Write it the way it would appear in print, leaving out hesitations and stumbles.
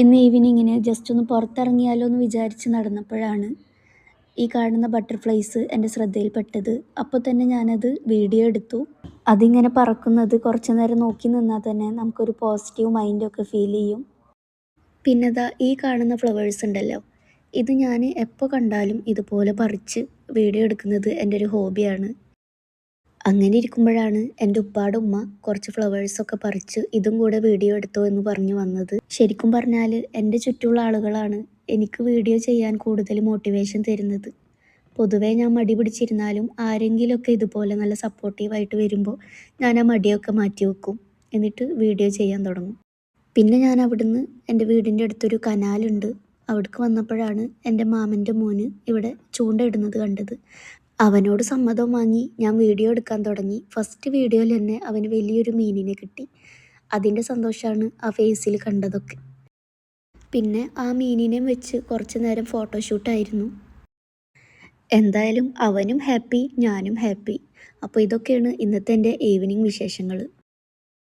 ഇന്ന് ഈവനിങ്ങിന് ജസ്റ്റ് ഒന്ന് പുറത്തിറങ്ങിയാലോ എന്ന് വിചാരിച്ച് നടന്നപ്പോഴാണ് ഈ കാണുന്ന ബട്ടർഫ്ലൈസ് എൻ്റെ ശ്രദ്ധയിൽപ്പെട്ടത്. അപ്പോൾ തന്നെ ഞാനത് വീഡിയോ എടുത്തു. അതിങ്ങനെ പറക്കുന്നത് കുറച്ച് നേരം നോക്കി നിന്നാൽ തന്നെ നമുക്കൊരു പോസിറ്റീവ് മൈൻഡൊക്കെ ഫീൽ ചെയ്യും. പിന്നെ ദാ ഈ കാണുന്ന ഫ്ലവേഴ്സ് ഉണ്ടല്ലോ, ഇത് ഞാൻ എപ്പോൾ കണ്ടാലും ഇതുപോലെ പറിച്ച് വീഡിയോ എടുക്കുന്നത് എൻ്റെ ഒരു ഹോബിയാണ്. അങ്ങനെ ഇരിക്കുമ്പോഴാണ് എൻ്റെ ഉപ്പാടെ ഉമ്മ കുറച്ച് ഫ്ലവേഴ്സൊക്കെ പറിച്ച് ഇതും കൂടെ വീഡിയോ എടുത്തോ എന്ന് പറഞ്ഞു വന്നത്. ശരിക്കും പറഞ്ഞാൽ എൻ്റെ ചുറ്റുമുള്ള ആളുകളാണ് എനിക്ക് വീഡിയോ ചെയ്യാൻ കൂടുതൽ മോട്ടിവേഷൻ തരുന്നത്. പൊതുവേ ഞാൻ മടി പിടിച്ചിരുന്നാലും ആരെങ്കിലുമൊക്കെ ഇതുപോലെ നല്ല സപ്പോർട്ടീവായിട്ട് വരുമ്പോൾ ഞാൻ ആ മടിയൊക്കെ മാറ്റി വെക്കും. എന്നിട്ട് വീഡിയോ ചെയ്യാൻ തുടങ്ങും. പിന്നെ ഞാൻ അവിടുന്ന് എൻ്റെ വീടിൻ്റെ അടുത്തൊരു കനാലുണ്ട്, അവിടേക്ക് വന്നപ്പോഴാണ് എൻ്റെ മാമൻ്റെ മോന് ഇവിടെ ചൂണ്ടയിടുന്നത് കണ്ടത്. അവനോട് സമ്മതം വാങ്ങി ഞാൻ വീഡിയോ എടുക്കാൻ തുടങ്ങി. ഫസ്റ്റ് വീഡിയോയിൽ തന്നെ അവന് വലിയൊരു മീനിനെ കിട്ടി. അതിൻ്റെ സന്തോഷമാണ് ആ ഫേസിൽ കണ്ടതൊക്കെ. പിന്നെ ആ മീനിനെയും വെച്ച് കുറച്ച് നേരം ഫോട്ടോഷൂട്ടായിരുന്നു. എന്തായാലും അവനും ഹാപ്പി, ഞാനും ഹാപ്പി. അപ്പോൾ ഇതൊക്കെയാണ് ഇന്നത്തെ എൻ്റെ ഈവനിങ് വിശേഷങ്ങൾ.